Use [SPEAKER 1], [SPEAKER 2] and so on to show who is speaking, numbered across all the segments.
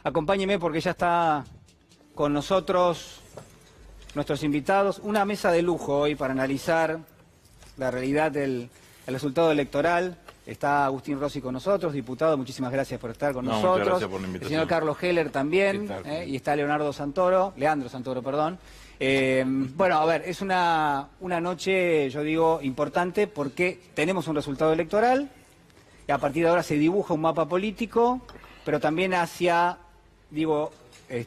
[SPEAKER 1] Acompáñeme porque ya está con nosotros nuestros invitados. Una mesa de lujo hoy para analizar la realidad del resultado electoral. Está Agustín Rossi con nosotros, diputado. Muchísimas gracias por estar con nosotros.
[SPEAKER 2] Muchas gracias por la invitación.
[SPEAKER 1] El señor Carlos Heller también. Y está Leandro Santoro, perdón. Bueno, a ver, es una noche, yo digo, importante porque tenemos un resultado electoral y a partir de ahora se dibuja un mapa político, pero también hacia, digo,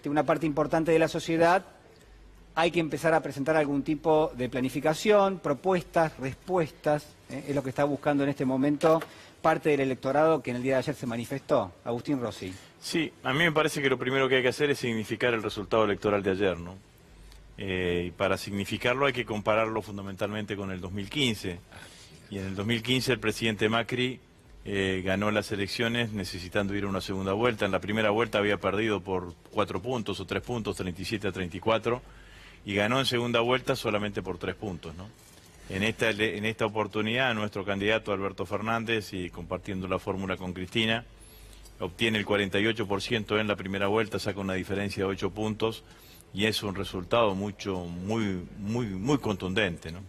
[SPEAKER 1] una parte importante de la sociedad hay que empezar a presentar algún tipo de planificación, propuestas, respuestas, es lo que está buscando en este momento parte del electorado que en el día de ayer se manifestó. Agustín Rossi.
[SPEAKER 2] Sí, a mí me parece que lo primero que hay que hacer es significar el resultado electoral de ayer, ¿no? Y para significarlo hay que compararlo fundamentalmente con el 2015. Y en el 2015 el presidente Macri ganó las elecciones necesitando ir a una segunda vuelta. En la primera vuelta había perdido por 4 puntos o 3 puntos, 37-34, y ganó en segunda vuelta solamente por 3 puntos, ¿no? En esta oportunidad nuestro candidato Alberto Fernández, y compartiendo la fórmula con Cristina, obtiene el 48% en la primera vuelta, saca una diferencia de 8 puntos, y es un resultado muy contundente, ¿no?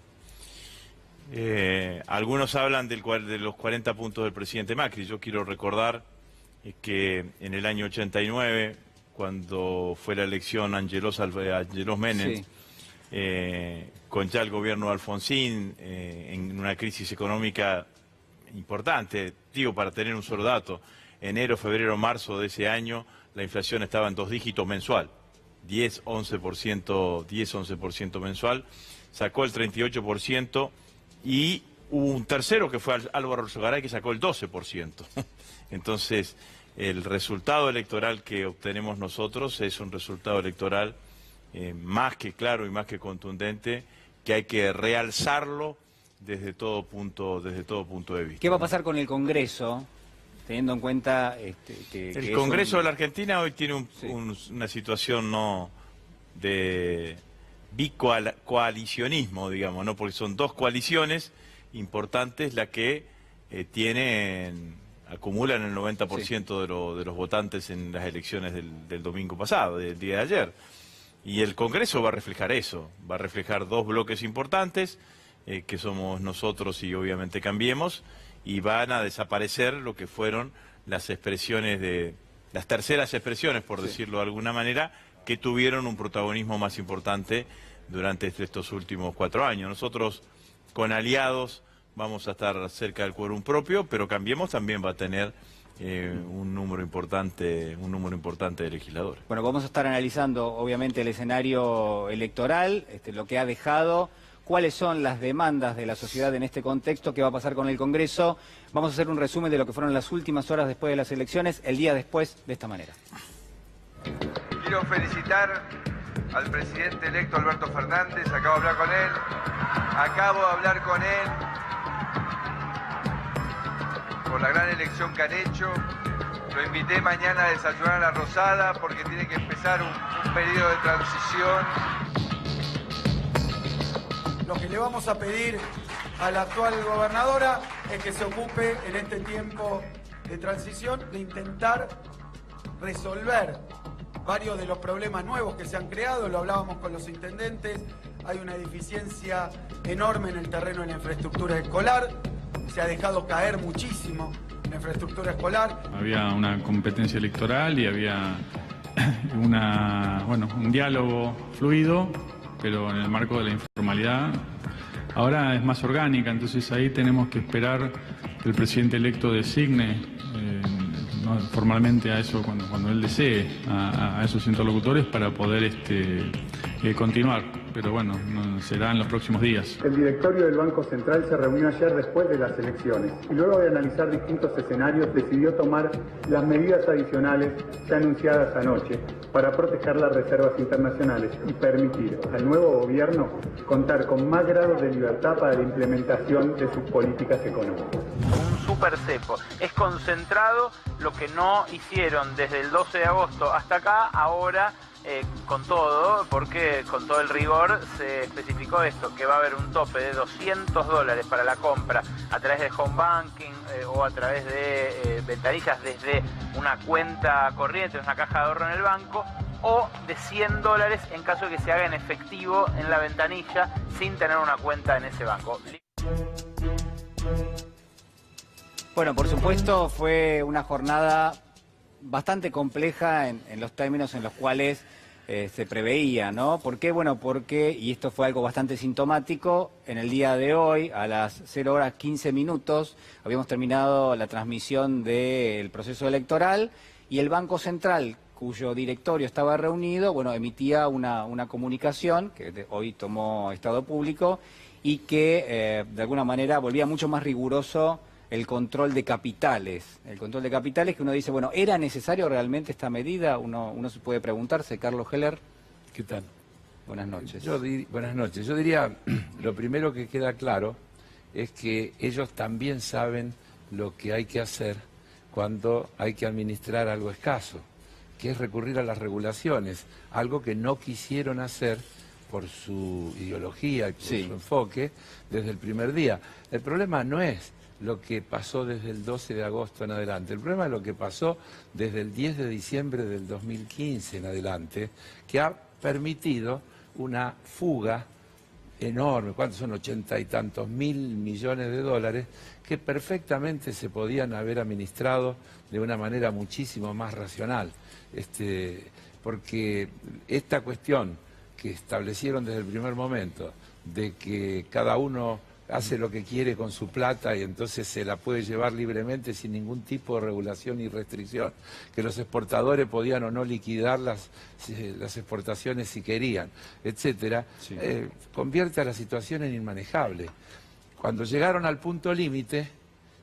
[SPEAKER 2] Algunos hablan de los 40 puntos del presidente Macri. Yo quiero recordar que en el año 89, cuando fue la elección Angelos Menem, sí, con ya el gobierno de Alfonsín, en una crisis económica importante, digo, para tener un solo dato, enero, febrero, marzo de ese año, la inflación estaba en 2 dígitos mensual, 10-11% mensual, sacó el 38%, y hubo un tercero que fue Álvaro Alzogaray que sacó el 12%. Entonces, el resultado electoral que obtenemos nosotros es un resultado electoral más que claro y más que contundente, que hay que realzarlo desde todo punto de vista.
[SPEAKER 1] ¿Qué va a pasar con el Congreso, teniendo en cuenta que
[SPEAKER 2] el Congreso de la Argentina hoy tiene una situación no de bicoalicionismo, digamos, ¿no? Porque son 2 coaliciones importantes las que acumulan el 90% sí, de los votantes en las elecciones del domingo pasado, del día de ayer. Y el Congreso va a reflejar eso, va a reflejar 2 bloques importantes, que somos nosotros y obviamente Cambiemos, y van a desaparecer lo que fueron las expresiones las terceras expresiones, por sí, decirlo de alguna manera, que tuvieron un protagonismo más importante durante estos últimos 4 años. Nosotros, con aliados, vamos a estar cerca del quórum propio, pero Cambiemos también va a tener un número importante de legisladores.
[SPEAKER 1] Bueno, vamos a estar analizando, obviamente, el escenario electoral, lo que ha dejado, cuáles son las demandas de la sociedad en este contexto, qué va a pasar con el Congreso. Vamos a hacer un resumen de lo que fueron las últimas horas después de las elecciones, el día después, de esta manera.
[SPEAKER 3] Quiero felicitar al presidente electo Alberto Fernández, acabo de hablar con él por la gran elección que han hecho. Lo invité mañana a desayunar a la Rosada porque tiene que empezar un periodo de transición.
[SPEAKER 4] Lo que le vamos a pedir a la actual gobernadora es que se ocupe en este tiempo de transición de intentar resolver varios de los problemas nuevos que se han creado. Lo hablábamos con los intendentes, hay una deficiencia enorme en el terreno de la infraestructura escolar, se ha dejado caer muchísimo la infraestructura escolar.
[SPEAKER 5] Había una competencia electoral y había un diálogo fluido, pero en el marco de la informalidad. Ahora es más orgánica, entonces ahí tenemos que esperar que el presidente electo designe formalmente a eso cuando él desee a esos interlocutores para poder continuar, pero bueno, será en los próximos días.
[SPEAKER 6] El directorio del Banco Central se reunió ayer después de las elecciones y luego de analizar distintos escenarios decidió tomar las medidas adicionales ya anunciadas anoche para proteger las reservas internacionales y permitir al nuevo gobierno contar con más grados de libertad para la implementación de sus políticas económicas.
[SPEAKER 7] Un super cepo, es concentrado lo que no hicieron desde el 12 de agosto hasta acá, ahora con todo, porque con todo el rigor se especificó esto, que va a haber un tope de $200 para la compra a través de home banking o a través de ventanillas desde una cuenta corriente, una caja de ahorro en el banco, o de $100 en caso de que se haga en efectivo en la ventanilla sin tener una cuenta en ese banco.
[SPEAKER 1] Bueno, por supuesto fue una jornada bastante compleja en los términos en los cuales se preveía, ¿no? ¿Por qué? Bueno, porque, y esto fue algo bastante sintomático, en el día de hoy, a las 0:15, habíamos terminado la transmisión del proceso electoral y el Banco Central, cuyo directorio estaba reunido, bueno, emitía una comunicación que hoy tomó estado público y que de alguna manera volvía mucho más riguroso el control de capitales. El control de capitales que uno dice, bueno, ¿era necesario realmente esta medida? Uno se puede preguntarse. Carlos Heller.
[SPEAKER 8] ¿Qué tal?
[SPEAKER 1] Buenas noches.
[SPEAKER 8] Buenas noches. Yo diría, lo primero que queda claro es que ellos también saben lo que hay que hacer cuando hay que administrar algo escaso, que es recurrir a las regulaciones, algo que no quisieron hacer por su ideología y por su enfoque desde el primer día. El problema no es lo que pasó desde el 12 de agosto en adelante. El problema es lo que pasó desde el 10 de diciembre del 2015 en adelante, que ha permitido una fuga enorme, ¿cuántos son? 80 y tantos mil millones de dólares, que perfectamente se podían haber administrado de una manera muchísimo más racional. Porque esta cuestión que establecieron desde el primer momento, de que cada uno hace lo que quiere con su plata y entonces se la puede llevar libremente sin ningún tipo de regulación y restricción, que los exportadores podían o no liquidar las exportaciones si querían, etcétera, convierte a la situación en inmanejable. Cuando llegaron al punto límite,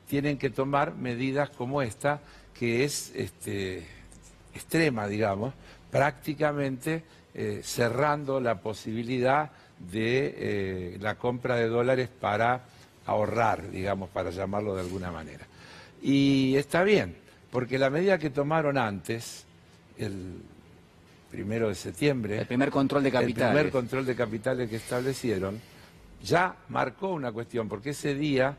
[SPEAKER 8] tienen que tomar medidas como esta, que es extrema, digamos, prácticamente cerrando la posibilidad de la compra de dólares para ahorrar, digamos, para llamarlo de alguna manera. Y está bien, porque la medida que tomaron antes, el 1 de septiembre...
[SPEAKER 1] El primer control de capitales.
[SPEAKER 8] El primer control de capitales que establecieron, ya marcó una cuestión, porque ese día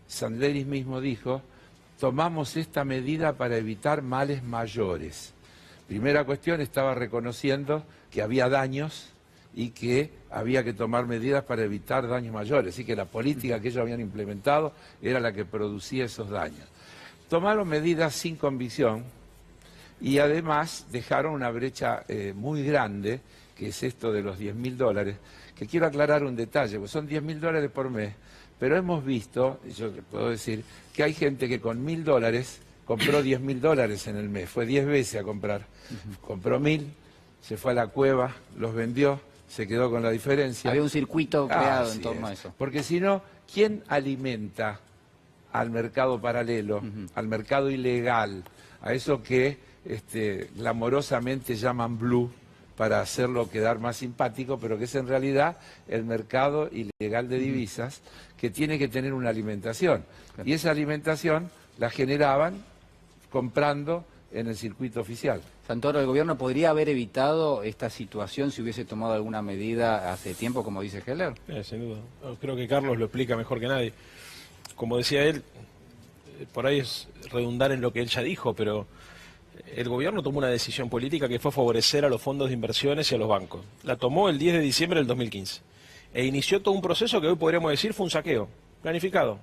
[SPEAKER 8] Sandleris mismo dijo, tomamos esta medida para evitar males mayores. Primera cuestión, estaba reconociendo que había daños y que había que tomar medidas para evitar daños mayores. Así que la política que ellos habían implementado era la que producía esos daños. Tomaron medidas sin convicción y además dejaron una brecha muy grande, que es esto de los $10.000, que quiero aclarar un detalle, pues son $10.000 por mes, pero hemos visto, yo te puedo decir, que hay gente que con $1.000 compró $10.000 en el mes, fue 10 veces a comprar, compró 1.000, se fue a la cueva, los vendió, se quedó con la diferencia.
[SPEAKER 1] Había un circuito creado en torno a eso.
[SPEAKER 8] Porque si no, ¿quién alimenta al mercado paralelo, al mercado ilegal, a eso que glamorosamente llaman blue para hacerlo quedar más simpático, pero que es en realidad el mercado ilegal de divisas, que tiene que tener una alimentación? Y esa alimentación la generaban comprando en el circuito oficial.
[SPEAKER 1] Santoro, ¿el gobierno podría haber evitado esta situación si hubiese tomado alguna medida hace tiempo, como dice Heller?
[SPEAKER 9] Sin duda. Creo que Carlos lo explica mejor que nadie. Como decía él, por ahí es redundar en lo que él ya dijo, pero el gobierno tomó una decisión política que fue favorecer a los fondos de inversiones y a los bancos. La tomó el 10 de diciembre del 2015 e inició todo un proceso que hoy podríamos decir fue un saqueo, planificado.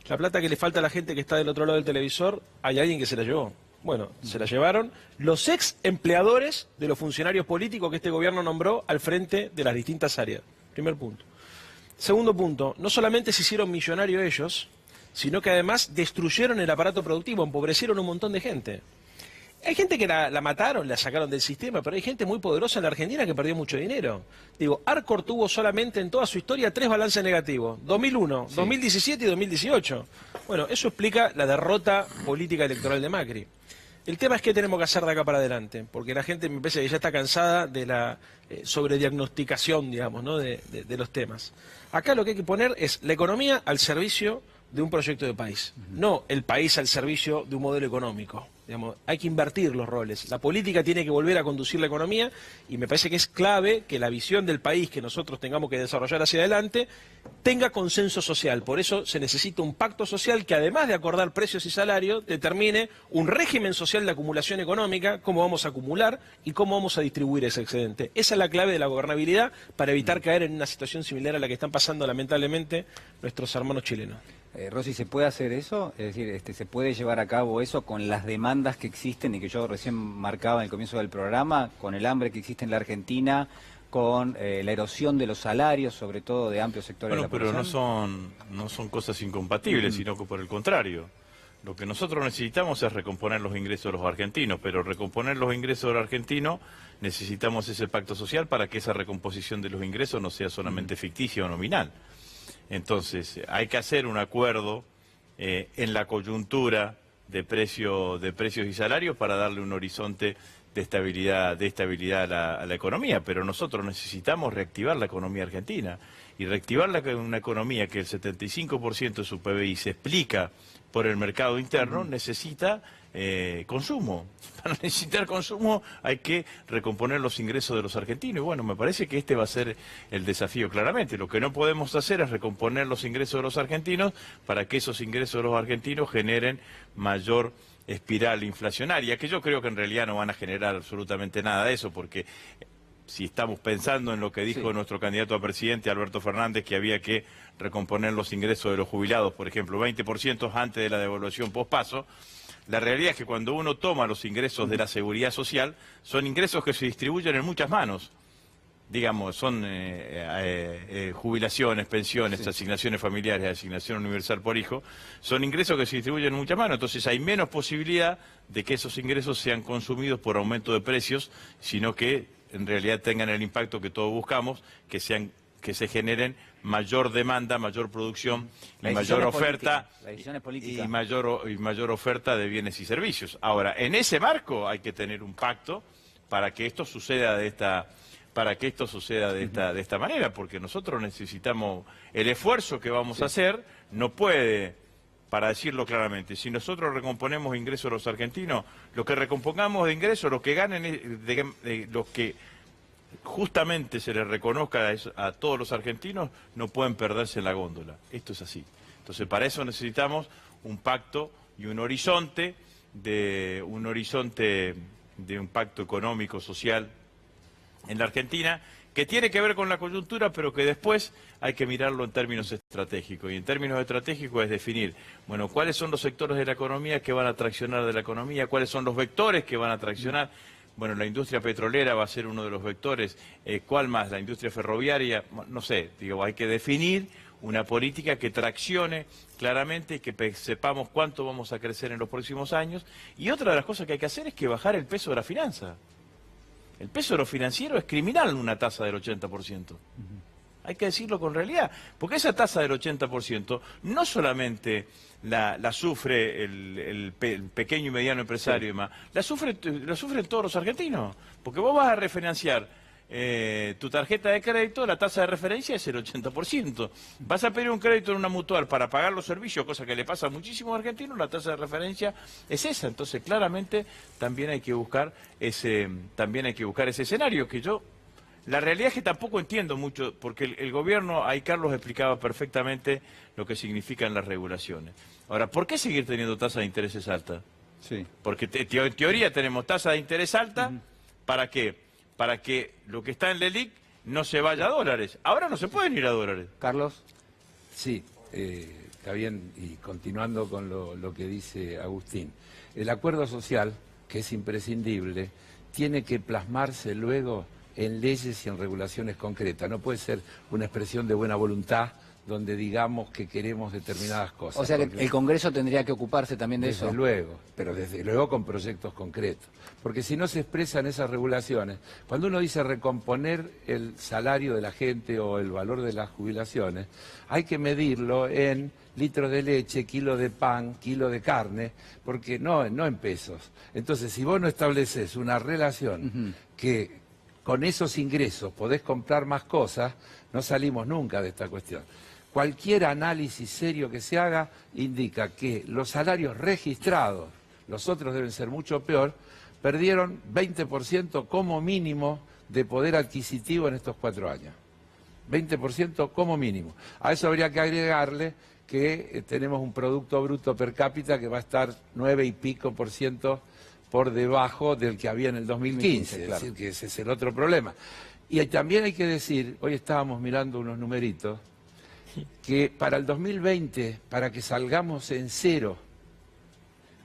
[SPEAKER 9] La plata que le falta a la gente que está del otro lado del televisor, hay alguien que se la llevó. Bueno, se la llevaron los ex empleadores de los funcionarios políticos que este gobierno nombró al frente de las distintas áreas. Primer punto. Segundo punto, no solamente se hicieron millonarios ellos, sino que además destruyeron el aparato productivo, empobrecieron un montón de gente. Hay gente que la mataron, la sacaron del sistema, pero hay gente muy poderosa en la Argentina que perdió mucho dinero. Digo, Arcor tuvo solamente en toda su historia 3 balances negativos, 2001, 2017 y 2018. Bueno, eso explica la derrota política electoral de Macri. El tema es qué tenemos que hacer de acá para adelante, porque la gente me parece que ya está cansada de la sobrediagnosticación, digamos, ¿no? de los temas. Acá lo que hay que poner es la economía al servicio de un proyecto de país, no el país al servicio de un modelo económico. Digamos, hay que invertir los roles. La política tiene que volver a conducir la economía y me parece que es clave que la visión del país que nosotros tengamos que desarrollar hacia adelante tenga consenso social. Por eso se necesita un pacto social que, además de acordar precios y salarios, determine un régimen social de acumulación económica, cómo vamos a acumular y cómo vamos a distribuir ese excedente. Esa es la clave de la gobernabilidad para evitar caer en una situación similar a la que están pasando lamentablemente nuestros hermanos chilenos.
[SPEAKER 1] Rosy, ¿se puede hacer eso? Es decir, ¿se puede llevar a cabo eso con las demandas que existen y que yo recién marcaba en el comienzo del programa, con el hambre que existe en la Argentina, con la erosión de los salarios, sobre todo de amplios sectores de la población?
[SPEAKER 2] Pero no son cosas incompatibles, sino que por el contrario. Lo que nosotros necesitamos es recomponer los ingresos de los argentinos, pero recomponer los ingresos de los argentinos necesitamos ese pacto social para que esa recomposición de los ingresos no sea solamente ficticia o nominal. Entonces, hay que hacer un acuerdo en la coyuntura de precios y salarios para darle un horizonte de estabilidad a la economía, pero nosotros necesitamos reactivar la economía argentina, y reactivar una economía que el 75% de su PBI se explica por el mercado interno, necesita consumo. Para necesitar consumo hay que recomponer los ingresos de los argentinos, y bueno, me parece que este va a ser el desafío claramente. Lo que no podemos hacer es recomponer los ingresos de los argentinos para que esos ingresos de los argentinos generen mayor espiral inflacionaria, que yo creo que en realidad no van a generar absolutamente nada de eso, porque si estamos pensando en lo que dijo nuestro candidato a presidente, Alberto Fernández, que había que recomponer los ingresos de los jubilados, por ejemplo, 20% antes de la devaluación pospaso, la realidad es que cuando uno toma los ingresos de la seguridad social, son ingresos que se distribuyen en muchas manos. Digamos, son jubilaciones, pensiones, asignaciones familiares, asignación universal por hijo, son ingresos que se distribuyen en muchas manos, entonces hay menos posibilidad de que esos ingresos sean consumidos por aumento de precios, sino que en realidad tengan el impacto que todos buscamos, que se generen mayor demanda, mayor producción y mayor oferta y mayor oferta de bienes y servicios. Ahora, en ese marco hay que tener un pacto para que esto suceda de esta manera, porque nosotros necesitamos el esfuerzo que vamos a hacer, no puede, para decirlo claramente, si nosotros recomponemos ingresos a los argentinos, lo que recompongamos de ingresos, lo que ganen, los que justamente se les reconozca a todos los argentinos, no pueden perderse en la góndola. Esto es así. Entonces, para eso necesitamos un pacto y un horizonte de un pacto económico, social en la Argentina, que tiene que ver con la coyuntura, pero que después hay que mirarlo en términos estratégicos. Y en términos estratégicos es definir, bueno, cuáles son los sectores de la economía que van a traccionar de la economía, cuáles son los vectores que van a traccionar. Bueno, la industria petrolera va a ser uno de los vectores. ¿Cuál más? La industria ferroviaria, no sé, hay que definir una política que traccione claramente y que sepamos cuánto vamos a crecer en los próximos años. Y otra de las cosas que hay que hacer es que bajar el peso de la finanza. El peso de lo financiero es criminal en una tasa del 80%. Hay que decirlo con realidad, porque esa tasa del 80% no solamente la sufre el pequeño y mediano empresario y demás, la sufren todos los argentinos, porque vos vas a refinanciar tu tarjeta de crédito, la tasa de referencia es el 80%. Vas a pedir un crédito en una mutual para pagar los servicios, cosa que le pasa a muchísimos argentinos, la tasa de referencia es esa. Entonces, claramente, también hay que buscar ese escenario que yo... La realidad es que tampoco entiendo mucho, porque el gobierno, ahí Carlos explicaba perfectamente lo que significan las regulaciones. Ahora, ¿por qué seguir teniendo tasas de intereses altas?
[SPEAKER 1] Sí.
[SPEAKER 2] Porque en teoría tenemos tasas de interés altas, ¿para qué? Para que lo que está en LELIQ no se vaya a dólares. Ahora no se pueden ir a dólares.
[SPEAKER 1] Carlos.
[SPEAKER 8] Sí, está bien, y continuando con lo que dice Agustín. El acuerdo social, que es imprescindible, tiene que plasmarse luego en leyes y en regulaciones concretas. No puede ser una expresión de buena voluntad donde digamos que queremos determinadas cosas.
[SPEAKER 1] O sea que el Congreso tendría que ocuparse también de eso.
[SPEAKER 8] Desde luego, pero desde luego con proyectos concretos. Porque si no se expresan esas regulaciones, cuando uno dice recomponer el salario de la gente o el valor de las jubilaciones, hay que medirlo en litros de leche, kilo de pan, kilo de carne, porque no en pesos. Entonces, si vos no estableces una relación que con esos ingresos podés comprar más cosas, no salimos nunca de esta cuestión. cualquier análisis serio que se haga indica que los salarios registrados, los otros deben ser mucho peor, perdieron 20% como mínimo de poder adquisitivo en estos 4 años. 20% como mínimo. A eso habría que agregarle que tenemos un Producto Bruto Per cápita que va a estar 9 y pico % por debajo del que había en el 2015, claro. Es decir, que ese es el otro problema. Y también hay que decir, hoy estábamos mirando unos numeritos, que para el 2020, para que salgamos en cero,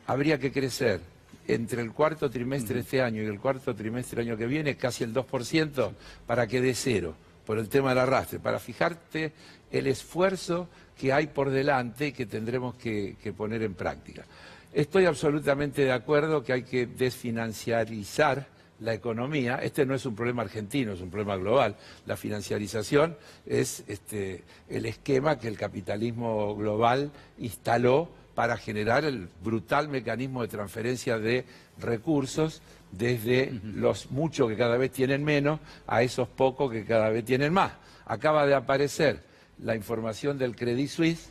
[SPEAKER 8] habría que crecer entre el cuarto trimestre de este año y el cuarto trimestre del año que viene casi el 2% para que dé cero, por el tema del arrastre, para fijarte el esfuerzo que hay por delante y que tendremos que poner en práctica. Estoy absolutamente de acuerdo que hay que desfinanciarizar la economía. Este no es un problema argentino, es un problema global. La financiarización es el esquema que el capitalismo global instaló para generar el brutal mecanismo de transferencia de recursos desde los muchos que cada vez tienen menos a esos pocos que cada vez tienen más. Acaba de aparecer la información del Credit Suisse,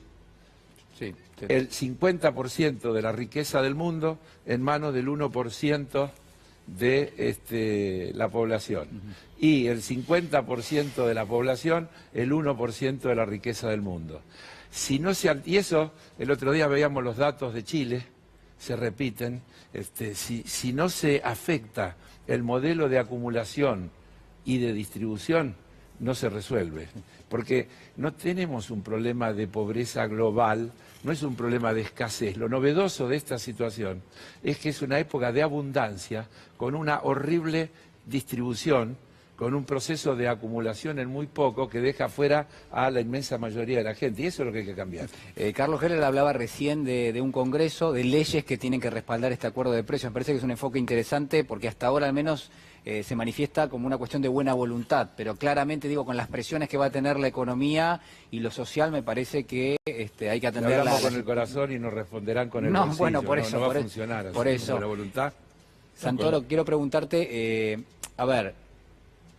[SPEAKER 8] sí. El 50% de la riqueza del mundo en manos del 1% de la población. Y el 50% de la población, el 1% de la riqueza del mundo. Si no y eso, el otro día veíamos los datos de Chile, se repiten, si no se afecta el modelo de acumulación y de distribución, no se resuelve. Porque no tenemos un problema de pobreza global, no es un problema de escasez. Lo novedoso de esta situación es que es una época de abundancia, con una horrible distribución, con un proceso de acumulación en muy poco que deja fuera a la inmensa mayoría de la gente. Y eso es lo que hay que cambiar.
[SPEAKER 1] Carlos Heller hablaba recién de un congreso, de leyes que tienen que respaldar este acuerdo de precios. Me parece que es un enfoque interesante porque hasta ahora al menos se manifiesta como una cuestión de buena voluntad. Pero claramente, digo, con las presiones que va a tener la economía y lo social, me parece que hay que atender
[SPEAKER 8] hablamos con el corazón y nos responderán con el bolsillo.
[SPEAKER 1] Bueno, por eso.
[SPEAKER 8] No va a funcionar así,
[SPEAKER 1] por eso.
[SPEAKER 8] Con la voluntad.
[SPEAKER 1] Santoro, quiero preguntarte, a ver,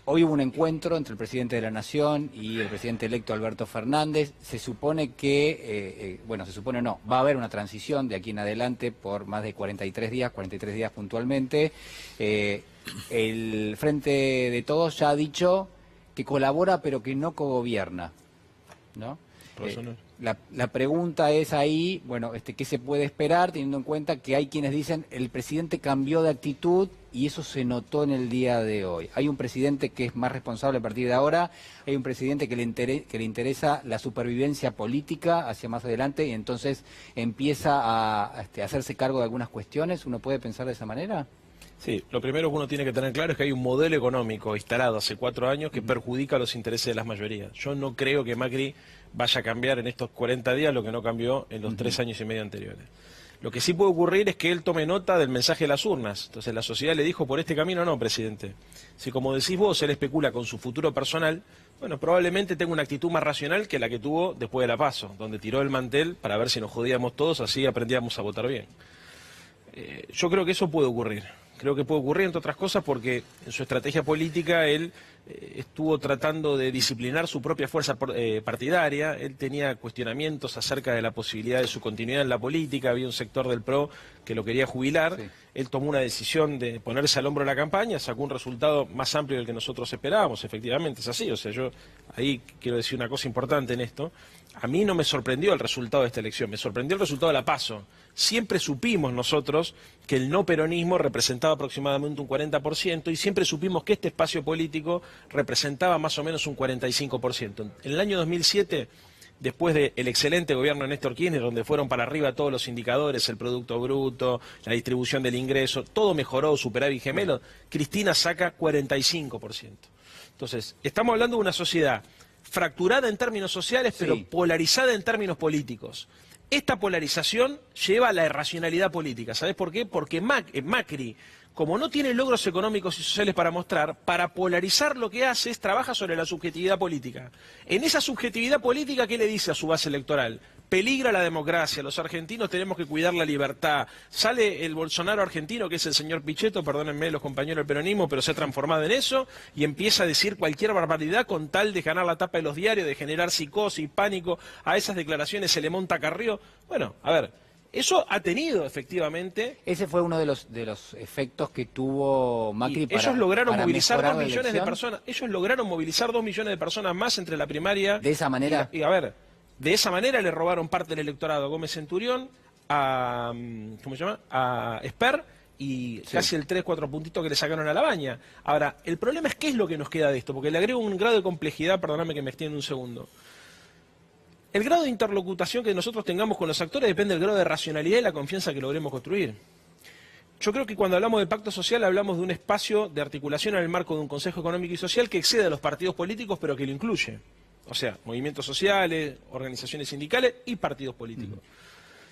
[SPEAKER 1] hoy hubo un encuentro entre el presidente de la Nación y el presidente electo Alberto Fernández. Se supone que, va a haber una transición de aquí en adelante por más de 43 días puntualmente. El Frente de Todos ya ha dicho que colabora pero que no cogobierna, ¿no? La pregunta es ahí, bueno, ¿qué se puede esperar teniendo en cuenta que hay quienes dicen el presidente cambió de actitud y eso se notó en el día de hoy? Hay un presidente que es más responsable a partir de ahora, hay un presidente que le interesa la supervivencia política hacia más adelante y entonces empieza a hacerse cargo de algunas cuestiones. ¿Uno puede pensar de esa manera?
[SPEAKER 9] Sí, lo primero que uno tiene que tener claro es que hay un modelo económico instalado hace 4 años que perjudica los intereses de las mayorías. Yo no creo que Macri vaya a cambiar en estos 40 días lo que no cambió en los 3 años y medio anteriores. Lo que sí puede ocurrir es que él tome nota del mensaje de las urnas. Entonces la sociedad le dijo, por este camino no, presidente. Si como decís vos, él especula con su futuro personal, bueno, probablemente tenga una actitud más racional que la que tuvo después de la PASO, donde tiró el mantel para ver si nos jodíamos todos, así aprendíamos a votar bien. Yo creo que eso puede ocurrir. Creo que puede ocurrir, entre otras cosas, porque en su estrategia política él estuvo tratando de disciplinar su propia fuerza partidaria. Él tenía cuestionamientos acerca de la posibilidad de su continuidad en la política. Había un sector del PRO que lo quería jubilar. Sí. Él tomó una decisión de ponerse al hombro de la campaña, sacó un resultado más amplio del que nosotros esperábamos. Efectivamente es así. O sea, yo ahí quiero decir una cosa importante en esto. A mí no me sorprendió el resultado de esta elección, me sorprendió el resultado de la PASO. Siempre supimos nosotros que el no peronismo representaba aproximadamente un 40% y siempre supimos que este espacio político representaba más o menos un 45%. En el año 2007, después del excelente gobierno de Néstor Kirchner, donde fueron para arriba todos los indicadores, el Producto Bruto, la distribución del ingreso, todo mejoró, superávit gemelo, Cristina saca 45%. Entonces, estamos hablando de una sociedad fracturada en términos sociales, pero polarizada en términos políticos. Esta polarización lleva a la irracionalidad política. ¿Sabés por qué? Porque Macri, como no tiene logros económicos y sociales para mostrar, para polarizar lo que hace es trabaja sobre la subjetividad política. En esa subjetividad política, ¿qué le dice a su base electoral? peligra la democracia, los argentinos tenemos que cuidar la libertad. Sale el Bolsonaro argentino, que es el señor Pichetto, perdónenme los compañeros del peronismo, pero se ha transformado en eso, y empieza a decir cualquier barbaridad con tal de ganar la tapa de los diarios, de generar psicosis, pánico. A esas declaraciones se le monta Carrió. Bueno, a ver, eso ha tenido efectivamente...
[SPEAKER 1] Ese fue uno de los efectos que tuvo Macri para
[SPEAKER 9] ellos lograron
[SPEAKER 1] para
[SPEAKER 9] movilizar
[SPEAKER 1] mejorar
[SPEAKER 9] 2
[SPEAKER 1] la
[SPEAKER 9] millones de
[SPEAKER 1] elección.
[SPEAKER 9] personas. Ellos lograron movilizar 2 millones de personas más entre la primaria...
[SPEAKER 1] De esa manera...
[SPEAKER 9] Y a ver, de esa manera le robaron parte del electorado a Gómez Centurión, a... ¿cómo se llama? A Esper, y casi el 3-4 puntitos que le sacaron a Labaña. Ahora, el problema es qué es lo que nos queda de esto, porque le agrego un grado de complejidad, perdóname que me extienda un segundo. El grado de interlocutación que nosotros tengamos con los actores depende del grado de racionalidad y la confianza que logremos construir. Yo creo que cuando hablamos de pacto social hablamos de un espacio de articulación en el marco de un Consejo Económico y Social que excede a los partidos políticos pero que lo incluye. O sea, movimientos sociales, organizaciones sindicales y partidos políticos.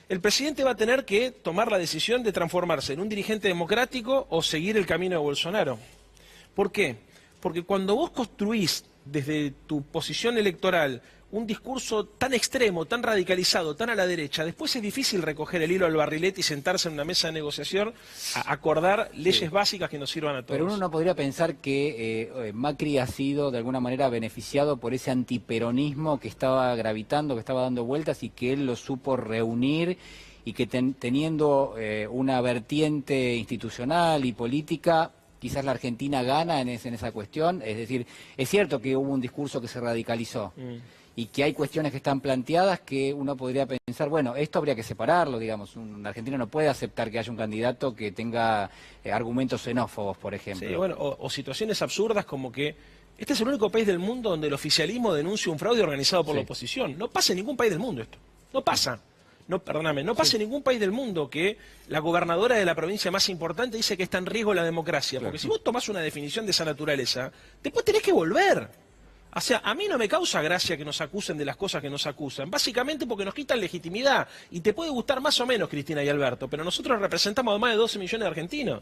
[SPEAKER 9] El presidente va a tener que tomar la decisión de transformarse en un dirigente democrático o seguir el camino de Bolsonaro. ¿Por qué? Porque cuando vos construís desde tu posición electoral un discurso tan extremo, tan radicalizado, tan a la derecha, después es difícil recoger el hilo al barrilete y sentarse en una mesa de negociación a acordar leyes básicas que nos sirvan a todos.
[SPEAKER 1] Pero uno no podría pensar que Macri ha sido de alguna manera beneficiado por ese antiperonismo que estaba gravitando, que estaba dando vueltas y que él lo supo reunir y que teniendo una vertiente institucional y política, quizás la Argentina gana en esa cuestión. Es decir, es cierto que hubo un discurso que se radicalizó. Y que hay cuestiones que están planteadas que uno podría pensar, bueno, esto habría que separarlo, digamos. Un argentino no puede aceptar que haya un candidato que tenga argumentos xenófobos, por ejemplo.
[SPEAKER 9] Sí, bueno, o situaciones absurdas como que este es el único país del mundo donde el oficialismo denuncia un fraude organizado por la oposición. No pasa en ningún país del mundo esto. No pasa. No, perdóname, no pasa en ningún país del mundo que la gobernadora de la provincia más importante dice que está en riesgo la democracia. Porque si vos tomás una definición de esa naturaleza, después tenés que volver. O sea, a mí no me causa gracia que nos acusen de las cosas que nos acusan, básicamente porque nos quitan legitimidad. Y te puede gustar más o menos, Cristina y Alberto, pero nosotros representamos a más de 12 millones de argentinos.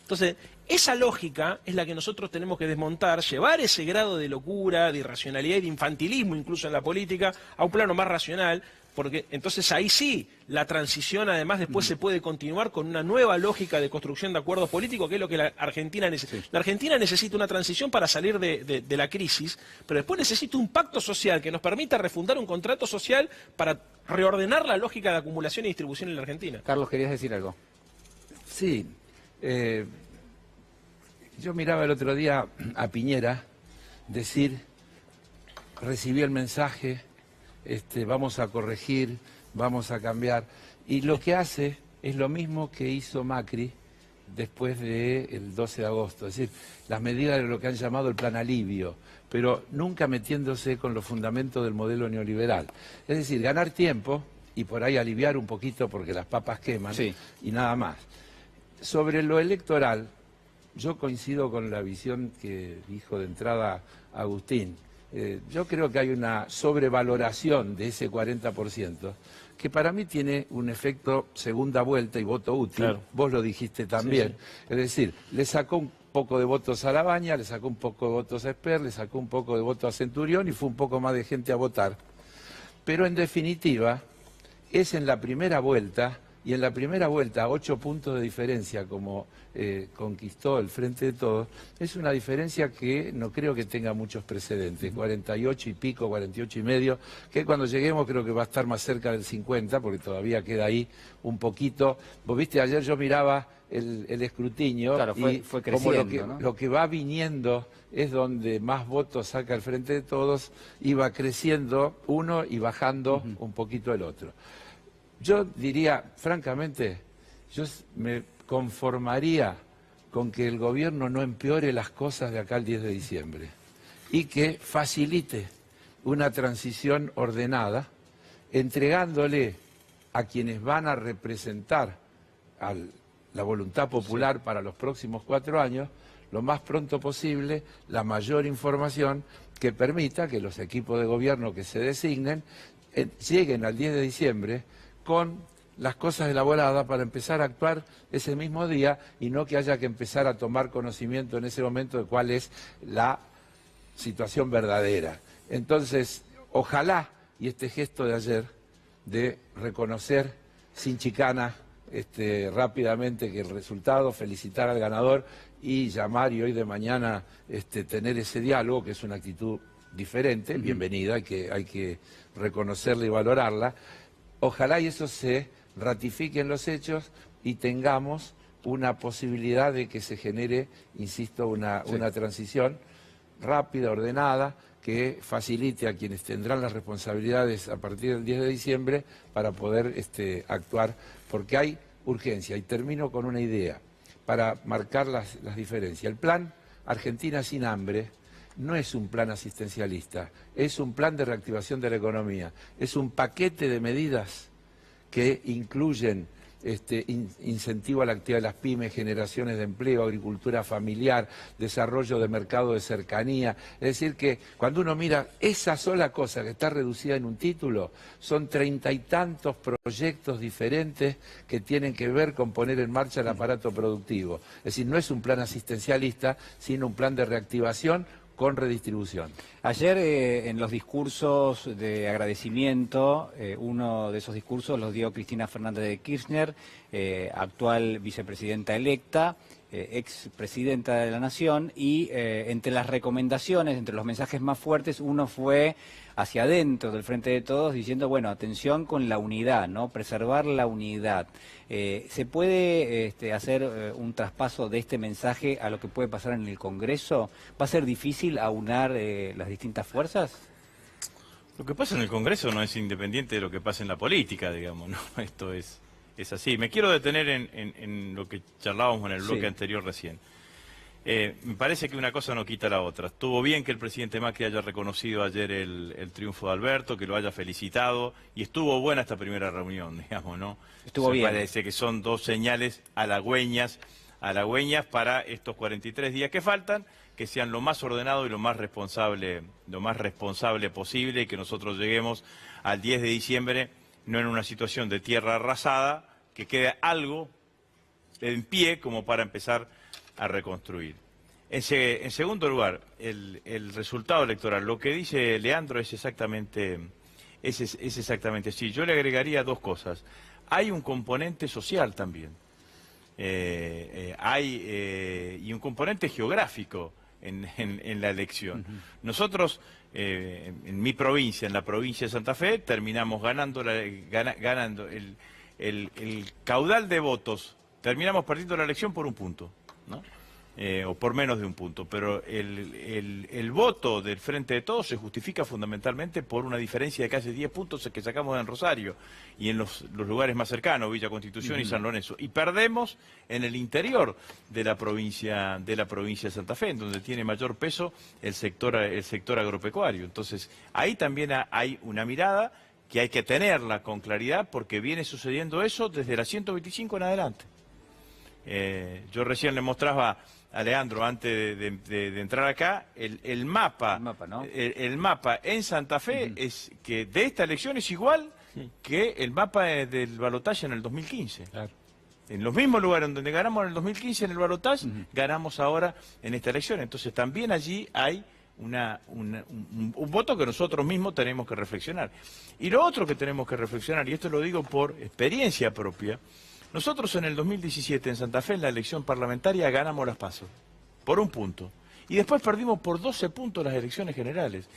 [SPEAKER 9] Entonces, esa lógica es la que nosotros tenemos que desmontar, llevar ese grado de locura, de irracionalidad y de infantilismo incluso en la política a un plano más racional, porque entonces ahí sí la transición además después se puede continuar con una nueva lógica de construcción de acuerdos políticos, que es lo que la Argentina necesita. La Argentina necesita una transición para salir de la crisis, pero después necesita un pacto social que nos permita refundar un contrato social para reordenar la lógica de acumulación y distribución en la Argentina.
[SPEAKER 1] Carlos, ¿querías decir algo?
[SPEAKER 8] Sí. Yo miraba el otro día a Piñera decir, recibí el mensaje, vamos a corregir, vamos a cambiar. Y lo que hace es lo mismo que hizo Macri después del 12 de agosto. Es decir, las medidas de lo que han llamado el plan alivio, pero nunca metiéndose con los fundamentos del modelo neoliberal. Es decir, ganar tiempo y por ahí aliviar un poquito porque las papas queman y nada más. Sobre lo electoral, yo coincido con la visión que dijo de entrada Agustín. Yo creo que hay una sobrevaloración de ese 40%, que para mí tiene un efecto segunda vuelta y voto útil.
[SPEAKER 9] Claro.
[SPEAKER 8] Vos lo dijiste también.
[SPEAKER 9] Sí, sí.
[SPEAKER 8] Es decir, le sacó un poco de votos a Labaña, le sacó un poco de votos a Esper, le sacó un poco de votos a Centurión y fue un poco más de gente a votar. Pero en definitiva, es en la primera vuelta, y en la primera vuelta 8 puntos de diferencia como conquistó el Frente de Todos, es una diferencia que no creo que tenga muchos precedentes, 48 y pico, 48 y medio, que cuando lleguemos creo que va a estar más cerca del 50, porque todavía queda ahí un poquito. Vos viste, ayer yo miraba el escrutinio,
[SPEAKER 1] claro,
[SPEAKER 8] y
[SPEAKER 1] fue
[SPEAKER 8] como
[SPEAKER 1] creciendo, ¿no?
[SPEAKER 8] lo que va viniendo es donde más votos saca el Frente de Todos, iba creciendo uno y bajando un poquito el otro. Yo diría, francamente, yo me conformaría con que el gobierno no empeore las cosas de acá al 10 de diciembre y que facilite una transición ordenada, entregándole a quienes van a representar a la voluntad popular para los próximos 4 años, lo más pronto posible, la mayor información que permita que los equipos de gobierno que se designen lleguen al 10 de diciembre con las cosas elaboradas para empezar a actuar ese mismo día y no que haya que empezar a tomar conocimiento en ese momento de cuál es la situación verdadera. Entonces, ojalá, y este gesto de ayer de reconocer sin chicana rápidamente que el resultado, felicitar al ganador y llamar y hoy de mañana tener ese diálogo, que es una actitud diferente, bienvenida, hay que reconocerla y valorarla. Ojalá y eso se ratifique en los hechos y tengamos una posibilidad de que se genere, insisto, una transición rápida, ordenada, que facilite a quienes tendrán las responsabilidades a partir del 10 de diciembre para poder actuar, porque hay urgencia. Y termino con una idea para marcar las diferencias. El plan Argentina sin hambre no es un plan asistencialista, es un plan de reactivación de la economía, es un paquete de medidas que incluyen incentivo a la actividad de las pymes, generaciones de empleo, agricultura familiar, desarrollo de mercado de cercanía. Es decir que cuando uno mira esa sola cosa que está reducida en un título, son 30 y tantos proyectos diferentes que tienen que ver con poner en marcha el aparato productivo. Es decir, no es un plan asistencialista, sino un plan de reactivación con redistribución.
[SPEAKER 1] Ayer en los discursos de agradecimiento, uno de esos discursos los dio Cristina Fernández de Kirchner, actual vicepresidenta electa, expresidenta de la Nación, y entre las recomendaciones, entre los mensajes más fuertes, uno fue hacia adentro del Frente de Todos diciendo, bueno, atención con la unidad, ¿no? Preservar la unidad. ¿Se puede hacer un traspaso de este mensaje a lo que puede pasar en el Congreso? ¿Va a ser difícil aunar las distintas fuerzas?
[SPEAKER 2] Lo que pasa en el Congreso no es independiente de lo que pasa en la política, digamos, ¿no? Esto es así. Me quiero detener en lo que charlábamos en el bloque anterior recién. Me parece que una cosa no quita la otra. Estuvo bien que el presidente Macri haya reconocido ayer el triunfo de Alberto, que lo haya felicitado, y estuvo buena esta primera reunión, digamos, ¿no?
[SPEAKER 1] Estuvo bien.
[SPEAKER 2] Parece que son dos señales halagüeñas para estos 43 días que faltan, que sean lo más ordenado y lo más responsable posible, y que nosotros lleguemos al 10 de diciembre no en una situación de tierra arrasada, que quede algo en pie como para empezar a reconstruir. En segundo lugar, el resultado electoral. Lo que dice Leandro es exactamente así. Yo le agregaría dos cosas. Hay un componente social también. Y un componente geográfico en la elección. Nosotros, en mi provincia, en la provincia de Santa Fe, terminamos ganando el caudal de votos. Terminamos perdiendo la elección por un punto, ¿no? O por menos de un punto, pero el voto del Frente de Todos se justifica fundamentalmente por una diferencia de casi 10 puntos que sacamos en Rosario y en los lugares más cercanos, Villa Constitución y San Lorenzo, y perdemos en el interior de la provincia de Santa Fe, en donde tiene mayor peso el sector agropecuario. Entonces, ahí también hay una mirada que hay que tenerla con claridad, porque viene sucediendo eso desde la 125 en adelante. Yo recién le mostraba a Leandro, antes de entrar acá, el mapa,
[SPEAKER 1] ¿no?
[SPEAKER 2] El mapa en Santa Fe es que de esta elección es igual que el mapa del balotaje en el 2015. Claro. En los mismos lugares donde ganamos en el 2015 en el balotaje, ganamos ahora en esta elección. Entonces también allí hay un voto que nosotros mismos tenemos que reflexionar. Y lo otro que tenemos que reflexionar, y esto lo digo por experiencia propia, nosotros en el 2017 en Santa Fe, en la elección parlamentaria, ganamos las PASO por un punto. Y después perdimos por 12 puntos las elecciones generales.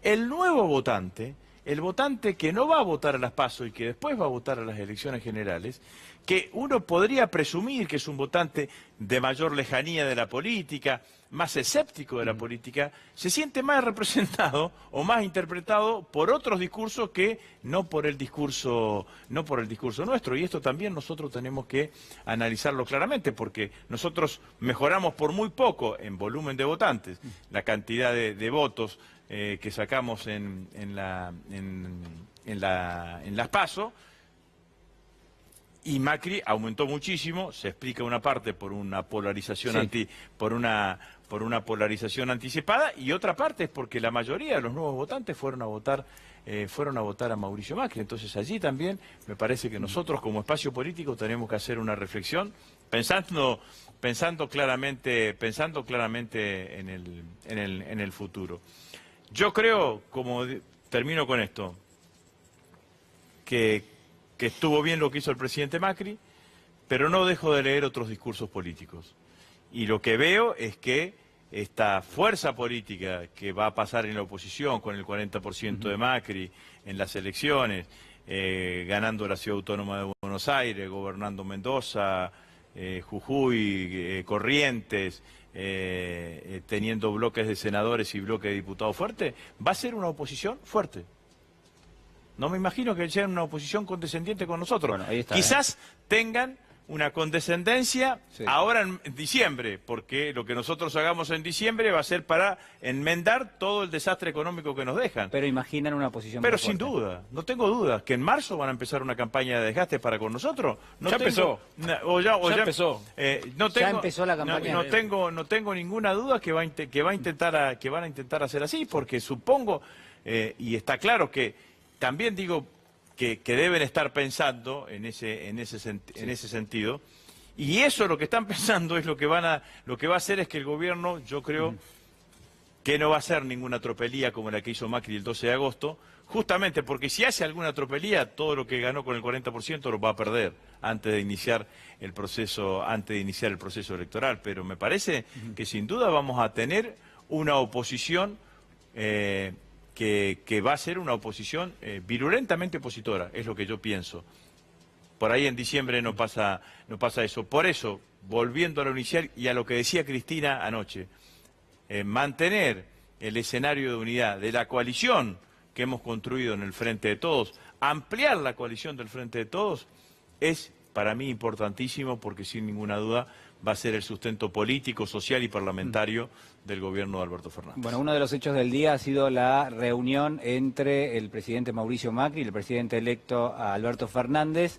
[SPEAKER 2] El nuevo votante, el votante que no va a votar a las PASO y que después va a votar a las elecciones generales, que uno podría presumir que es un votante de mayor lejanía de la política, más escéptico de la política, se siente más representado o más interpretado por otros discursos que no por el discurso nuestro. Y esto también nosotros tenemos que analizarlo claramente, porque nosotros mejoramos por muy poco en volumen de votantes la cantidad de votos que sacamos en las PASO. Y Macri aumentó muchísimo, se explica una parte por una polarización por una polarización anticipada, y otra parte es porque la mayoría de los nuevos votantes fueron a votar a Mauricio Macri. Entonces allí también me parece que nosotros como espacio político tenemos que hacer una reflexión pensando claramente en el futuro. Yo creo, termino con esto, que estuvo bien lo que hizo el presidente Macri, pero no dejo de leer otros discursos políticos. Y lo que veo es que esta fuerza política que va a pasar en la oposición con el 40% de Macri en las elecciones, ganando la Ciudad Autónoma de Buenos Aires, gobernando Mendoza, Jujuy, Corrientes, teniendo bloques de senadores y bloques de diputados fuertes, va a ser una oposición fuerte. No me imagino que sea una oposición condescendiente con nosotros.
[SPEAKER 1] Bueno, ahí está,
[SPEAKER 2] quizás tengan una condescendencia ahora en diciembre, porque lo que nosotros hagamos en diciembre va a ser para enmendar todo el desastre económico que nos dejan.
[SPEAKER 1] Pero imaginan una posición
[SPEAKER 2] Pero
[SPEAKER 1] más
[SPEAKER 2] sin
[SPEAKER 1] fuerte.
[SPEAKER 2] duda, no tengo dudas, que en marzo van a empezar una campaña de desgaste para con nosotros. No
[SPEAKER 9] Ya empezó.
[SPEAKER 2] Ya
[SPEAKER 9] Empezó.
[SPEAKER 1] Ya empezó la campaña.
[SPEAKER 2] No tengo ninguna duda que van a intentar hacer así, porque supongo, y está claro que también digo que deben estar pensando en ese sentido, y eso lo que están pensando es lo que va a hacer es que el gobierno, yo creo, que no va a hacer ninguna tropelía como la que hizo Macri el 12 de agosto, justamente porque si hace alguna tropelía, todo lo que ganó con el 40% lo va a perder antes de iniciar el proceso electoral. Pero me parece que sin duda vamos a tener una oposición que va a ser una oposición virulentamente opositora, es lo que yo pienso. Por ahí en diciembre no pasa eso. Por eso, volviendo a lo inicial y a lo que decía Cristina anoche, mantener el escenario de unidad de la coalición que hemos construido en el Frente de Todos, ampliar la coalición del Frente de Todos, es para mí importantísimo, porque sin ninguna duda va a ser el sustento político, social y parlamentario del gobierno de Alberto Fernández.
[SPEAKER 1] Bueno, uno de los hechos del día ha sido la reunión entre el presidente Mauricio Macri y el presidente electo Alberto Fernández.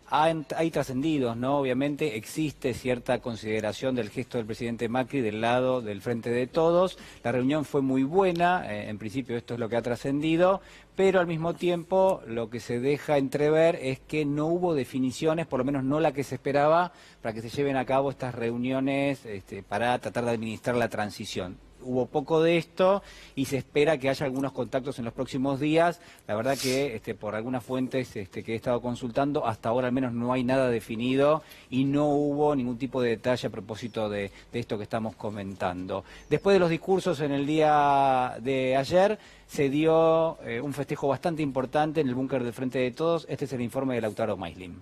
[SPEAKER 1] Hay trascendidos, ¿no? Obviamente existe cierta consideración del gesto del presidente Macri del lado del Frente de Todos. La reunión fue muy buena, en principio esto es lo que ha trascendido, pero al mismo tiempo lo que se deja entrever es que no hubo definiciones, por lo menos no la que se esperaba, para que se lleven a cabo estas reuniones para tratar de administrar la transición. Hubo poco de esto y se espera que haya algunos contactos en los próximos días. La verdad que por algunas fuentes que he estado consultando, hasta ahora al menos no hay nada definido y no hubo ningún tipo de detalle a propósito de esto que estamos comentando. Después de los discursos en el día de ayer, se dio un festejo bastante importante en el búnker del Frente de Todos. Este es el informe de Lautaro Maislin.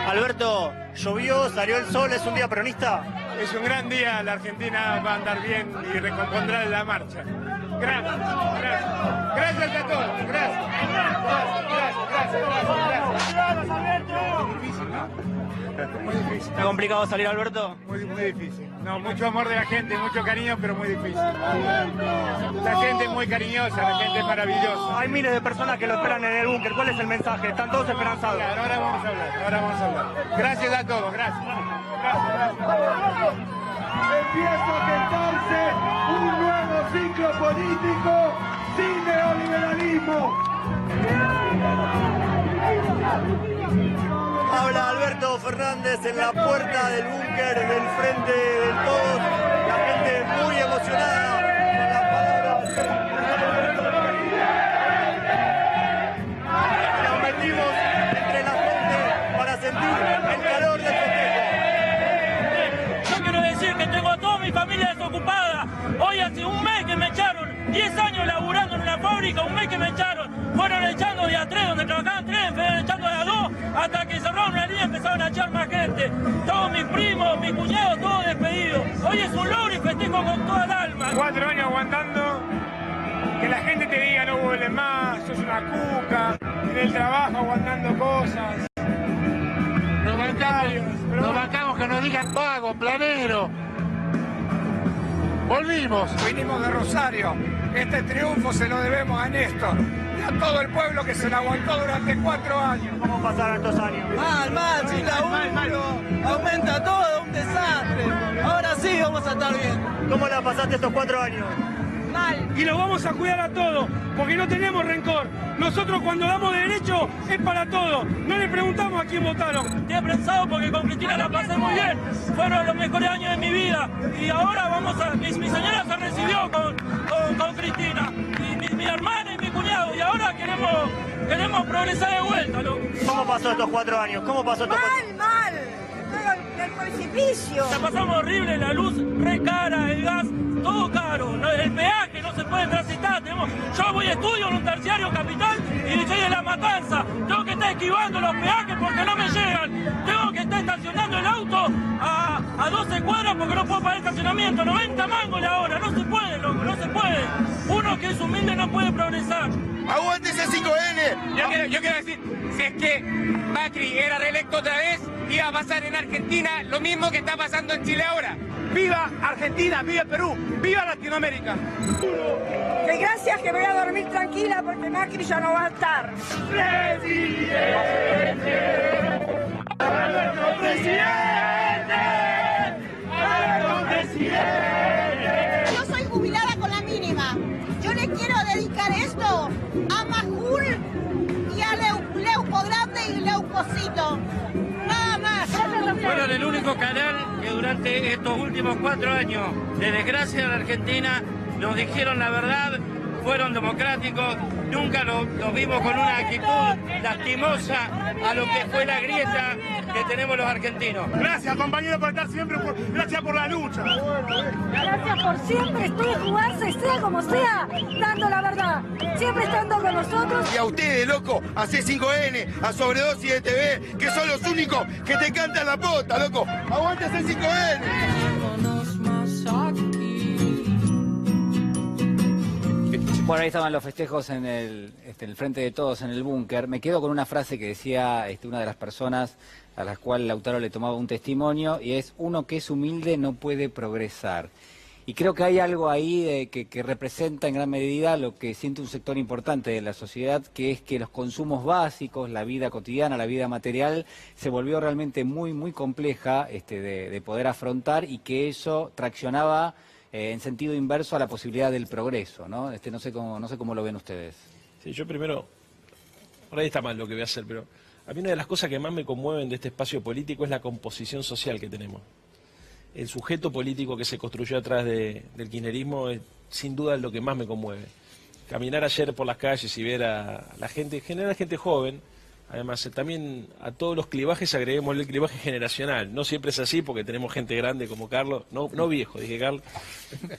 [SPEAKER 10] Alberto, llovió, salió el sol, ¿es un día peronista?
[SPEAKER 11] Es un gran día, la Argentina va a andar bien y recompondrá la marcha. Gracias, gracias. Gracias a todos, gracias. Gracias. Difícil, ¿no? Muy difícil.
[SPEAKER 10] ¿Está complicado salir, Alberto?
[SPEAKER 11] Muy difícil. No, mucho amor de la gente, mucho cariño, pero muy difícil. La gente es muy cariñosa, la gente es maravillosa.
[SPEAKER 10] Hay miles de personas que lo esperan en el búnker. ¿Cuál es el mensaje? Están todos esperanzados.
[SPEAKER 11] Claro, ahora vamos a hablar. Gracias a todos, gracias.
[SPEAKER 4] Empieza a gestarse un nuevo ciclo político sin neoliberalismo.
[SPEAKER 10] Habla Alberto Fernández en la puerta del búnker del Frente de Todos. La gente muy emocionada con las palabras. Nos metimos entre la gente para sentir el calor del festejo.
[SPEAKER 12] Yo quiero decir que tengo a toda mi familia desocupada. Hoy hace un mes que me echaron, 10 años laburando en una fábrica, un mes que me echaron. Fueron echando de a 3, donde trabajaban 3, fueron echando de a 2, hasta que cerraron una línea y empezaron a echar más gente. Todos mis primos, mis cuñados, todos despedidos. Hoy es un logro y festejo con toda el alma.
[SPEAKER 11] 4 años aguantando, que la gente te diga no vuelves más, sos una cuca, en el trabajo aguantando cosas.
[SPEAKER 13] Nos bancamos que nos digan pago, planero. Volvimos.
[SPEAKER 11] Vinimos de Rosario. Este triunfo se lo debemos a Néstor y a todo el pueblo que se lo aguantó durante 4 años.
[SPEAKER 10] ¿Cómo pasaron estos años?
[SPEAKER 14] Mal, sin laburo, aumenta todo, un desastre. Ahora sí vamos a estar bien.
[SPEAKER 10] ¿Cómo la pasaste estos 4 años?
[SPEAKER 11] Y los vamos a cuidar a todos, porque no tenemos rencor. Nosotros cuando damos derecho es para todos. No le preguntamos a quién votaron.
[SPEAKER 12] Estoy aprensado porque con Cristina la pasé muy bien. Fueron los mejores años de mi vida. Y ahora vamos a... Mi señora se recibió con Cristina. Y mi hermana y mi cuñado. Y ahora queremos progresar de vuelta, ¿no?
[SPEAKER 10] ¿Cómo pasó estos 4 años? ¿Cómo pasó estos 4 años?
[SPEAKER 15] Mal. El precipicio.
[SPEAKER 12] La pasamos horrible, la luz re cara, el gas, todo caro, el peaje no se puede transitar. Yo voy a estudio en un terciario capital y estoy en La Matanza. Tengo que estar esquivando los peajes porque no me llegan. Tengo que estar estacionando el auto a 12 cuadras porque no puedo pagar estacionamiento. 90 mangos la hora, no se puede, loco, no se puede. Uno que es humilde no puede progresar.
[SPEAKER 16] ¡Aguante ese 5N!
[SPEAKER 11] Yo quiero decir, si es que Macri era reelecto otra vez, iba a pasar en Argentina lo mismo que está pasando en Chile ahora. ¡Viva Argentina! ¡Viva Perú! ¡Viva Latinoamérica!
[SPEAKER 15] Que gracias que voy a dormir tranquila porque Macri ya no va a estar.
[SPEAKER 17] Yo soy jubilada con la mínima. Yo le quiero dedicar esto a Majul y a Leuco Grande y Leucocito. Nada más.
[SPEAKER 12] Fueron el único canal que durante estos últimos 4 años de desgracia en la Argentina nos dijeron la verdad, fueron democráticos, nunca los vimos con una actitud lastimosa a lo que fue la grieta que tenemos los argentinos.
[SPEAKER 11] Gracias, compañero, por estar siempre, gracias por la lucha.
[SPEAKER 15] Gracias por siempre estar y jugarse, sea como sea, dando la verdad. Siempre estando con nosotros.
[SPEAKER 16] Y a ustedes, loco, a C5N, a Sobredosis de TV, que son los únicos que te cantan la pota, loco. ¡Aguante C5N!
[SPEAKER 1] Bueno, ahí estaban los festejos en el frente de todos, en el búnker. Me quedo con una frase que decía una de las personas a las cuales Lautaro le tomaba un testimonio, y es: uno que es humilde no puede progresar. Y creo que hay algo ahí que representa en gran medida lo que siente un sector importante de la sociedad, que es que los consumos básicos, la vida cotidiana, la vida material, se volvió realmente muy, muy compleja de poder afrontar, y que eso traccionaba en sentido inverso a la posibilidad del progreso, ¿no? No sé cómo lo ven ustedes.
[SPEAKER 9] Sí, yo primero, por ahí está mal lo que voy a hacer, pero a mí una de las cosas que más me conmueven de este espacio político es la composición social que tenemos. El sujeto político que se construyó atrás del kirchnerismo es sin duda lo que más me conmueve. Caminar ayer por las calles y ver a la gente, en general gente joven, además también a todos los clivajes agreguemos el clivaje generacional. No siempre es así porque tenemos gente grande como Carlos, no viejo, dije Carlos,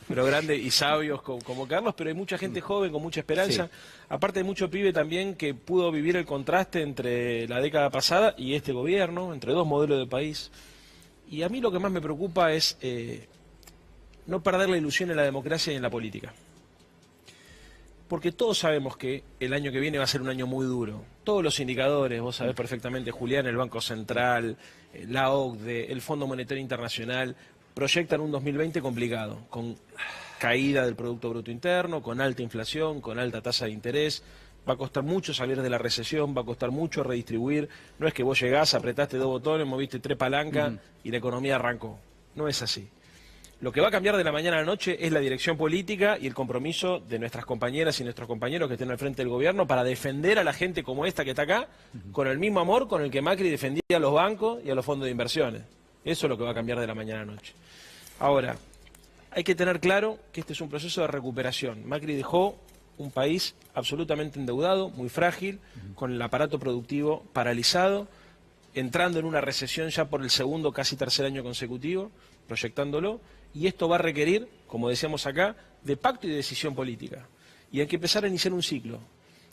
[SPEAKER 9] pero grande y sabios como Carlos, pero hay mucha gente joven con mucha esperanza. Sí. Aparte hay mucho pibe también que pudo vivir el contraste entre la década pasada y este gobierno, entre dos modelos de país. Y a mí lo que más me preocupa es no perder la ilusión en la democracia y en la política. Porque todos sabemos que el año que viene va a ser un año muy duro. Todos los indicadores, vos sabés perfectamente, Julián, el Banco Central, la OCDE, el Fondo Monetario Internacional, proyectan un 2020 complicado, con caída del Producto Bruto Interno, con alta inflación, con alta tasa de interés. Va a costar mucho salir de la recesión, va a costar mucho redistribuir. No es que vos llegás, apretaste 2 botones, moviste 3 palancas y la economía arrancó. No es así. Lo que va a cambiar de la mañana a la noche es la dirección política y el compromiso de nuestras compañeras y nuestros compañeros que estén al frente del gobierno para defender a la gente como esta que está acá, con el mismo amor con el que Macri defendía a los bancos y a los fondos de inversiones. Eso es lo que va a cambiar de la mañana a la noche. Ahora, hay que tener claro que este es un proceso de recuperación. Macri dejó un país absolutamente endeudado, muy frágil, con el aparato productivo paralizado, entrando en una recesión ya por el segundo, casi tercer año consecutivo, proyectándolo, y esto va a requerir, como decíamos acá, de pacto y de decisión política. Y hay que empezar a iniciar un ciclo.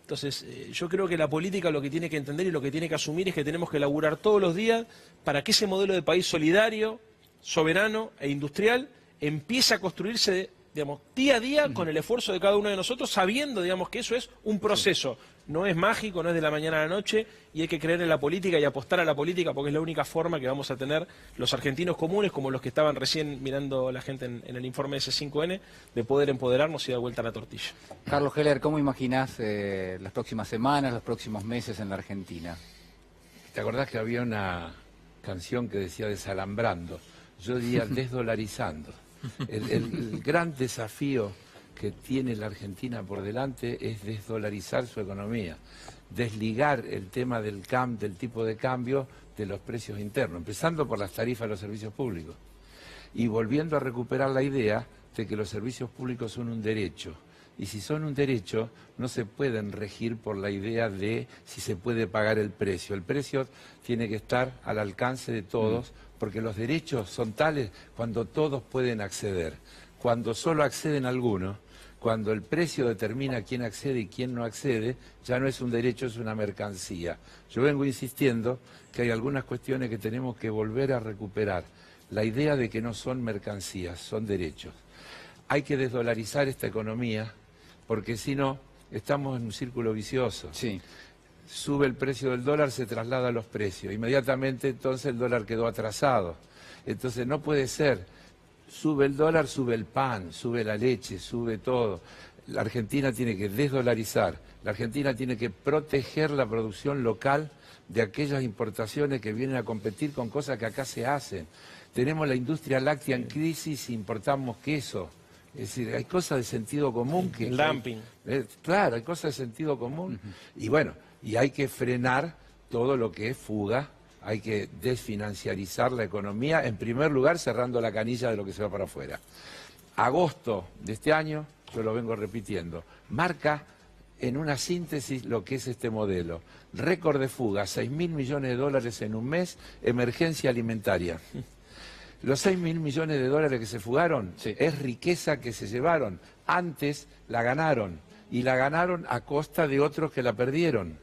[SPEAKER 9] Entonces, yo creo que la política lo que tiene que entender y lo que tiene que asumir es que tenemos que laburar todos los días para que ese modelo de país solidario, soberano e industrial empiece a construirse, digamos, día a día con el esfuerzo de cada uno de nosotros, sabiendo, digamos, que eso es un proceso. No es mágico, no es de la mañana a la noche, y hay que creer en la política y apostar a la política porque es la única forma que vamos a tener los argentinos comunes, como los que estaban recién mirando la gente en el informe de C5N, de poder empoderarnos y dar vuelta a la tortilla.
[SPEAKER 1] Carlos Heller, ¿cómo imaginás las próximas semanas, los próximos meses en la Argentina?
[SPEAKER 8] ¿Te acordás que había una canción que decía desalambrando? Yo diría desdolarizando. El gran desafío que tiene la Argentina por delante es desdolarizar su economía, desligar el tema del tipo de cambio de los precios internos, empezando por las tarifas de los servicios públicos y volviendo a recuperar la idea de que los servicios públicos son un derecho. Y si son un derecho, no se pueden regir por la idea de si se puede pagar el precio. El precio tiene que estar al alcance de todos, porque los derechos son tales cuando todos pueden acceder. Cuando solo acceden algunos, cuando el precio determina quién accede y quién no accede, ya no es un derecho, es una mercancía. Yo vengo insistiendo que hay algunas cuestiones que tenemos que volver a recuperar. La idea de que no son mercancías, son derechos. Hay que desdolarizar esta economía, porque si no, estamos en un círculo vicioso.
[SPEAKER 1] Sí.
[SPEAKER 8] Sube el precio del dólar, se traslada a los precios. Inmediatamente entonces el dólar quedó atrasado. Entonces no puede ser. Sube el dólar, sube el pan, sube la leche, sube todo. La Argentina tiene que desdolarizar. La Argentina tiene que proteger la producción local de aquellas importaciones que vienen a competir con cosas que acá se hacen. Tenemos la industria láctea en crisis e importamos queso. Es decir, hay cosas de sentido común que...
[SPEAKER 9] El dumping.
[SPEAKER 8] Claro, hay cosas de sentido común. Y bueno, y hay que frenar todo lo que es fuga, hay que desfinanciarizar la economía, en primer lugar cerrando la canilla de lo que se va para afuera. Agosto de este año, yo lo vengo repitiendo, marca en una síntesis lo que es este modelo. Récord de fuga, 6.000 millones de dólares en un mes, emergencia alimentaria. Los 6.000 millones de dólares que se fugaron es riqueza que se llevaron. Antes la ganaron y la ganaron a costa de otros que la perdieron.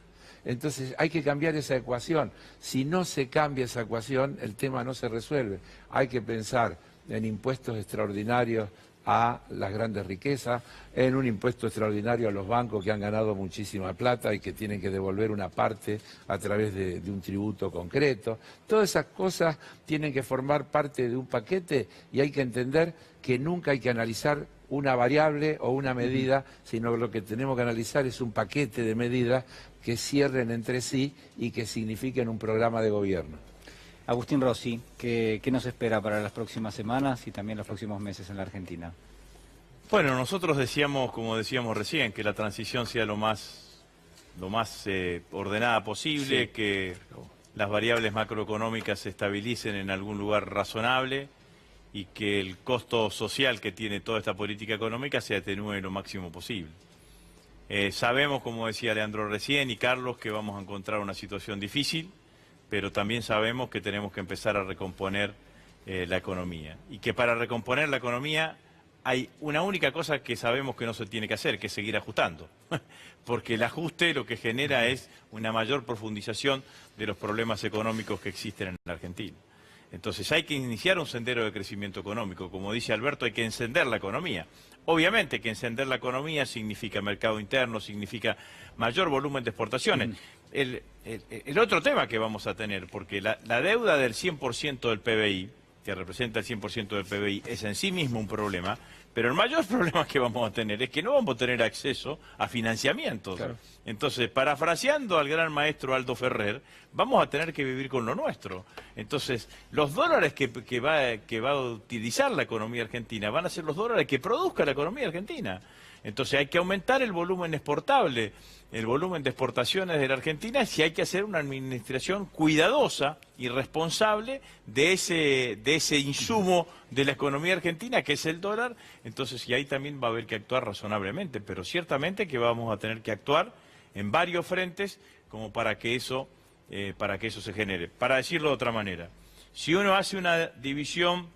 [SPEAKER 8] Entonces hay que cambiar esa ecuación. Si no se cambia esa ecuación, el tema no se resuelve. Hay que pensar en impuestos extraordinarios a las grandes riquezas, en un impuesto extraordinario a los bancos que han ganado muchísima plata y que tienen que devolver una parte a través de un tributo concreto. Todas esas cosas tienen que formar parte de un paquete y hay que entender que nunca hay que analizar una variable o una medida, sino que lo que tenemos que analizar es un paquete de medidas que cierren entre sí y que signifiquen un programa de gobierno.
[SPEAKER 1] Agustín Rossi, ¿qué nos espera para las próximas semanas y también los próximos meses en la Argentina?
[SPEAKER 2] Bueno, nosotros decíamos, como decíamos recién, que la transición sea lo más ordenada posible, sí, que las variables macroeconómicas se estabilicen en algún lugar razonable y que el costo social que tiene toda esta política económica se atenúe lo máximo posible. Sabemos, como decía Leandro recién y Carlos, que vamos a encontrar una situación difícil, pero también sabemos que tenemos que empezar a recomponer la economía. Y que para recomponer la economía hay una única cosa que sabemos que no se tiene que hacer, que es seguir ajustando. Porque el ajuste lo que genera es una mayor profundización de los problemas económicos que existen en la Argentina. Entonces hay que iniciar un sendero de crecimiento económico. Como dice Alberto, hay que encender la economía. Obviamente que encender la economía significa mercado interno, significa mayor volumen de exportaciones. El otro tema que vamos a tener, porque la deuda del 100% del PBI, que representa el 100% del PBI, es en sí mismo un problema, pero el mayor problema que vamos a tener es que no vamos a tener acceso a financiamientos. Claro. Entonces, parafraseando al gran maestro Aldo Ferrer, vamos a tener que vivir con lo nuestro. Entonces, los dólares que va a utilizar la economía argentina van a ser los dólares que produzca la economía argentina. Entonces hay que aumentar el volumen exportable, el volumen de exportaciones de la Argentina, si hay que hacer una administración cuidadosa y responsable de ese insumo de la economía argentina, que es el dólar. Entonces, y ahí también va a haber que actuar razonablemente, pero ciertamente que vamos a tener que actuar en varios frentes como para que eso se genere. Para decirlo de otra manera, si uno hace una división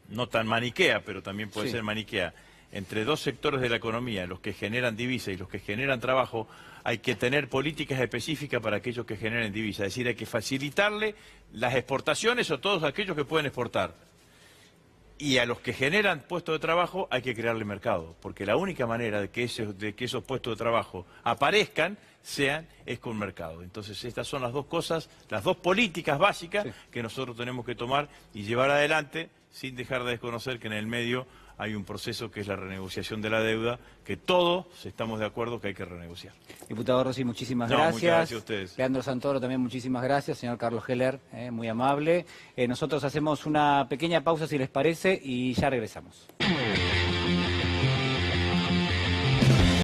[SPEAKER 2] no tan maniquea, pero también puede ser maniquea, entre dos sectores de la economía, los que generan divisa y los que generan trabajo, hay que tener políticas específicas para aquellos que generen divisa. Es decir, hay que facilitarle las exportaciones a todos aquellos que pueden exportar. Y a los que generan puestos de trabajo hay que crearle mercado, porque la única manera de que esos puestos de trabajo aparezcan, es con mercado. Entonces estas son las dos cosas, las dos políticas básicas que nosotros tenemos que tomar y llevar adelante, sin dejar de desconocer que en el medio hay un proceso que es la renegociación de la deuda, que todos estamos de acuerdo que hay que renegociar.
[SPEAKER 1] Diputado Rossi, muchísimas gracias.
[SPEAKER 2] Muchas gracias a ustedes.
[SPEAKER 1] Leandro Santoro, también muchísimas gracias. Señor Carlos Heller, muy amable. Nosotros hacemos una pequeña pausa, si les parece, y ya regresamos.